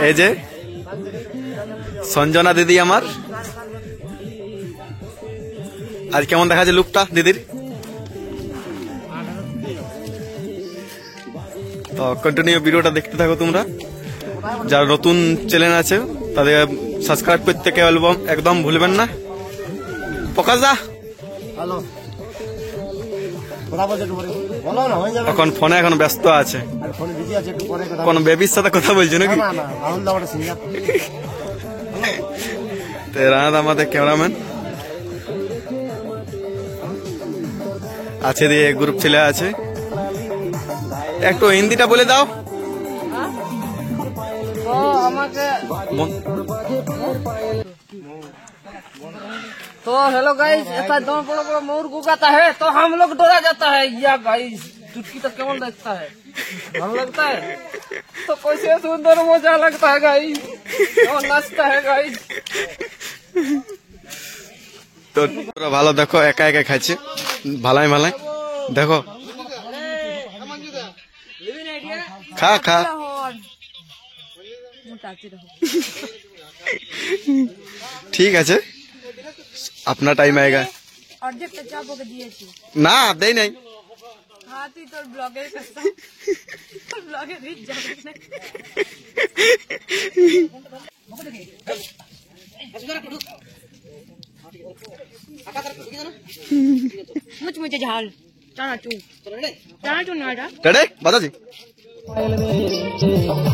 এই যে সঞ্জনা দিদি আমার। আজ কেমন দেখা যায় লুকটা দিদির? তো কন্টিনিউ ভিডিওটা দেখতে থাকো তোমরা। যারা নতুন চ্যানেল আছে তাদের সাবস্ক্রাইব করতে কেউ একদম ভুলবেন না। প্রকাশ দা এখন ফোনে এখন ব্যস্ত আছে, কোন বেবির সাথে কথা বলছো নাকি? রানাদ আমাদের ক্যামেরাম্যান আছে, দিয়ে গ্রুপ ছেলে আছে। একটু হিন্দিটা বলে দাও। तो हेलो गाइस, ऐसा दोनों बड़ा बड़ा मोर गुगाता है तो हम लोग डरा जाता है। या गाइस चुटकी तो केवल लगता है, भालो लगता है तो कैसे सुंदर मजा लगता है गाइस, और नाचता है गाइस। তো ভালো দেখো, একা একা খাচ্ছে, ভালাই ভালাই দেখো। খা খা ঠিক আছে, আপনার টাইম আएगा। না দেই নাই। তোর ব্লগের মুচমুচে ঝাল চানাচুর চানাচুর না এটা রেডি বাজাজি।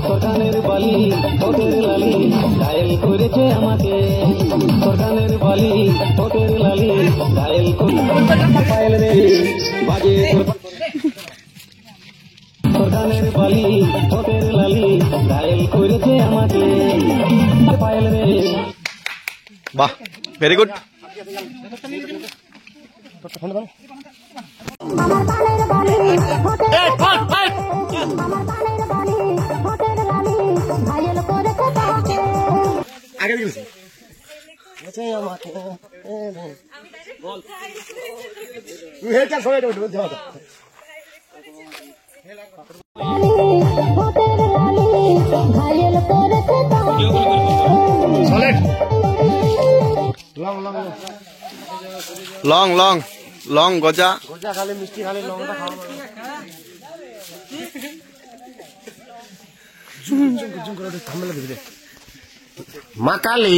সরকারের বালি ওদের লালি ডায়েল করেছে আমাকে, সরকারের বালি ওদের লালি ডায়েল পায়েল রে বাজে, সরকারের বালি ওদের লালি ডায়েল করেছে আমাকে পায়েল রে। বাহ, ভেরি গুড। আগে দিয়েছি লং লং লং গজা গজা খালি মিষ্টি খালি লংটা খাওয়া মা কালী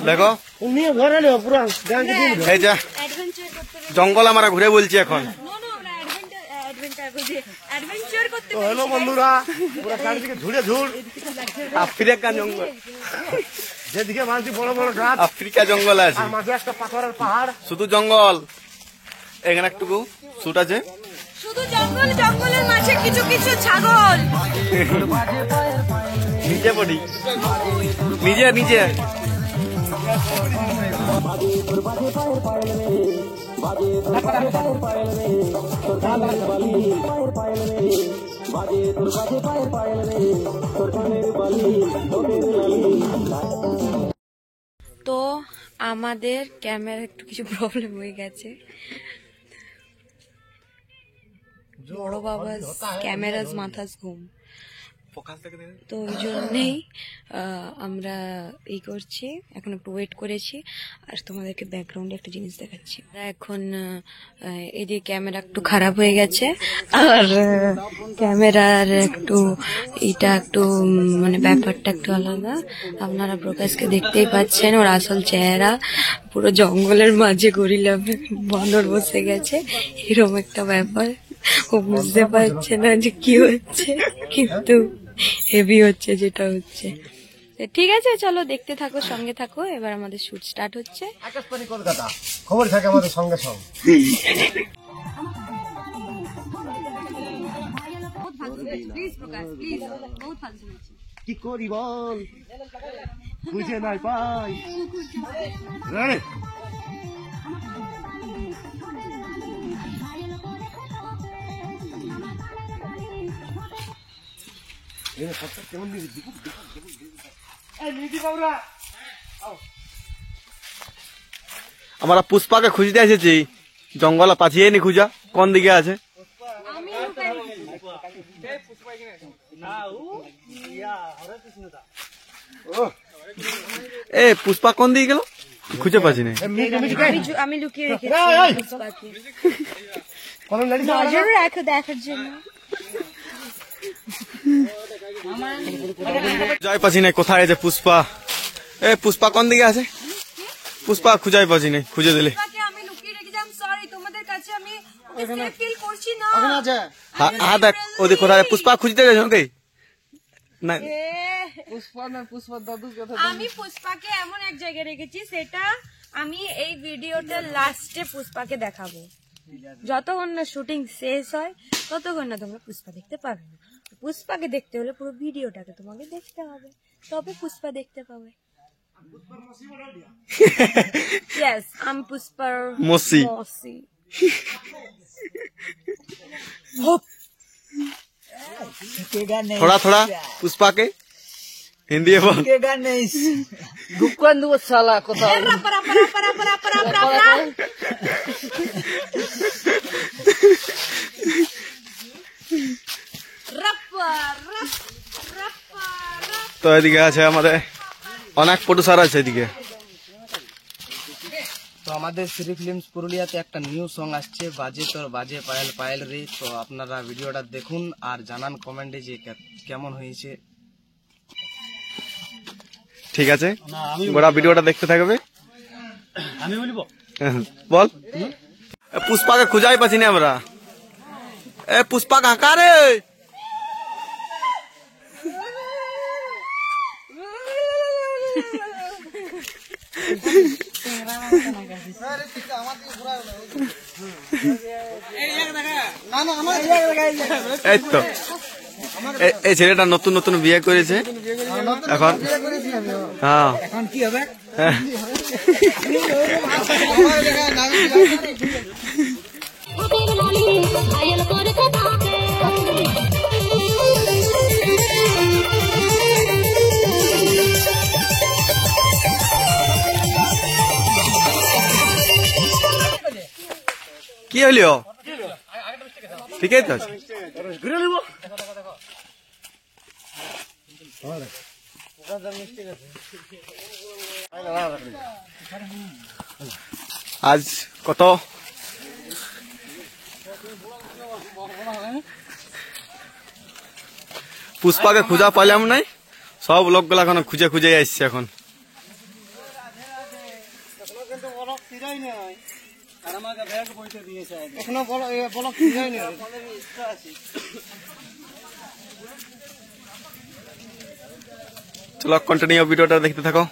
দেখো এই যে জঙ্গল আমরা ঘুরে বলছি এখন। হ্যালো বন্ধুরা, পুরো চারিদিকে ঝুড়ে ঝুড় আফ্রিকা জঙ্গল, যেদিকে মাঝে বড় বড় গাছ, আফ্রিকা জঙ্গল আছে, আর মাঝে একটা পাথরের পাহাড়, শুধু জঙ্গল। এখানে একটুকু শুট আছে, শুধু জঙ্গল, জঙ্গলের মাঝে কিছু কিছু ছাগল। নিজে পড়ি নিজে নিজে তো আমাদের ক্যামেরা একটু কিছু প্রবলেম হয়ে গেছে, বড় বাবা ক্যামেরাজ মাথাজ ঘুম, তো ওই জন্যেই আমরা এই করছি, এখন একটু ওয়েট করেছি। আর তোমাদেরকে ব্যাকগ্রাউন্ডে একটা জিনিস দেখাচ্ছি। এখন এই যে ক্যামেরা একটু খারাপ হয়ে গেছে, আর ক্যামেরার একটু এটা একটু মানে ব্যাপারটা একটু আলাদা। আপনারা প্রকাশকে দেখতেই পাচ্ছেন, ওর আসল চেহারা পুরো জঙ্গলের মাঝে গরিলা বানর বসে গেছে, এরকম একটা ব্যাপার। ও বুঝতে পারছে না যে কি হচ্ছে, কিন্তু হেভি হচ্ছে যেটা হচ্ছে। ঠিক আছে, চলো দেখতে থাকো, সঙ্গে থাকো। এবার আমাদের শুট স্টার্ট হচ্ছে। আকাশবাণী কলকাতা, খবর থাকে আমাদের সঙ্গে সঙ্গে। কি করি বল, বুঝে নাই পাই। আমরা পুষ্পাকে খুঁজতে এসেছি, জঙ্গলে পাঠিয়ে নি খুঁজা কোন দিকে আছে। এ পুষ্পা কোন দিকে গেল খুঁজে পাচ্ছি না। আমি লুকিয়ে রেখেছি পুষ্পাকে, নজর রাখো দেখার জন্য। খুঁজাই পাচ্ছি না কোথায় আছে পুষ্পা। এ পুষ্পা কোন দিকে আছে? পুষ্পা খুঁজাই পাচ্ছি না, খুঁজে দিলে। আমি লুকিয়ে রেখেছিলাম, সরি তোমাদের কাছে আমি ফিল করছি না। হ্যাঁ দেখ ওদিকে কোথায় পুষ্পা খুঁজতে গেছে ওকে না। पुष्पा में पुष्पा दादू के था। আমি পুষ্পাকে এমন এক জায়গায় রেখেছি, সেটা আমি এই ভিডিওটা লাস্টে পুষ্পাকে দেখাবো। যতক্ষণ না শুটিং শেষ হয় ততক্ষণ না তোমরা পুষ্পা দেখতে পাবে না। পুষ্পাকে দেখতে হলে পুরো ভিডিওটাকে তোমাকে দেখতে হবে, তবে পুষ্পা দেখতে পাবে। यस আমি পুষ্পার মসি। মসি। थोड़ा थोड़ा पुष्पा के हिंदी है बोल। दुकान दो साला कोता परा परा परा परा परा परा তো এদিকে আছে আমাদের অনেক প্রডিউসার আছে এদিকে। তো আমাদের শ্রী ফিল্মস পুরুলিয়াতে একটা নিউ সং আসছে, বাজে তোর বাজে পায়েল পায়েল রে। তো আপনারা ভিডিওটা দেখুন আর জানান কমেন্টে যে কেমন হয়েছে। ঠিক আছে, গোটা ভিডিওটা দেখতে থাকবে। আমি বলবো বল। পুষ্পাকে খুঁজাই পাচ্ছি না আমরা। এ পুষ্পা কাকা রে। এই তো এই ছেলেটা নতুন নতুন বিয়ে করেছে এখন। হ্যাঁ এখন কি হবে? কি হলিও? ঠিকই তো আছে। আজ কত পুষ্পাকে খুঁজা পাইলাম নাই, সব লোকগুলা এখন খুঁজে খুঁজে আসছে এখন। চলো কন্টিনিউ ভিডিওটা দেখতে থাকো।